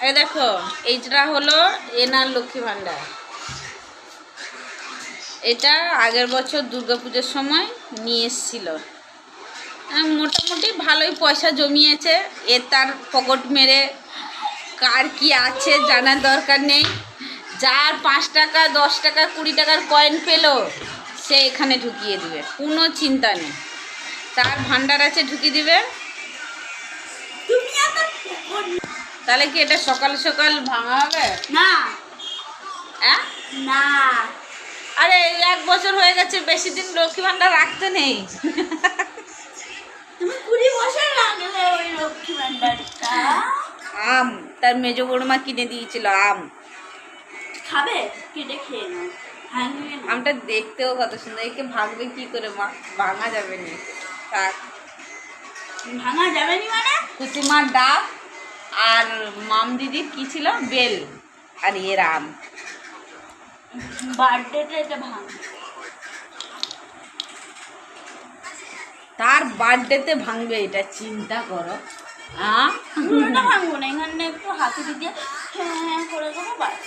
এই দেখো, এইটা হলো এনার লক্ষ্মী ভাণ্ডার। এটা আগের বছর দুর্গাপুজোর সময় নিয়ে এসেছিল। মোটামুটি ভালোই পয়সা জমিয়েছে। এ তার পকেট মেরে কার কি আছে জানার দরকার নেই। যার 5 টাকা 10 টাকা 20 টাকার কয়েন পেলো সে এখানে ঢুকিয়ে দিবে, কোনো চিন্তা নেই। তার ভাণ্ডার আছে, ঢুকিয়ে দিবে। তাহলে কি এটা সকাল সকাল ভাঙা হবে? না হ্যাঁ না, আরে 1 বছর হয়ে গেছে, বেশি দিন লক্ষ্মী ভাণ্ডার রাখতে নেই। তুমি 20 বছর লাগলে ওই লক্ষ্মী ভান্ডারটা। আম তার মেজ বড়মা কিনে দিয়েছিল আম। খাবে? কেটে খেয়ে নাও, ভাঙবে না। আমটা দেখতেও কত সুন্দর। একে ভাঙবে কি করে মা? ভাঙা যাবে না। থাক, ভাঙা যাবে নি মানে? কুসুমার ডাব আর মাম দিদির কি ছিল, বেল, আর এর আম। বার্থডেতে এটা ভাঙ। তার বার্থডেতে ভাঙবে, এটা চিন্তা করো। পুরোটা ভাঙবো না, এখানে একটু হাতুড়ি দিয়ে হ্যাঁ করে দেবো, বাস।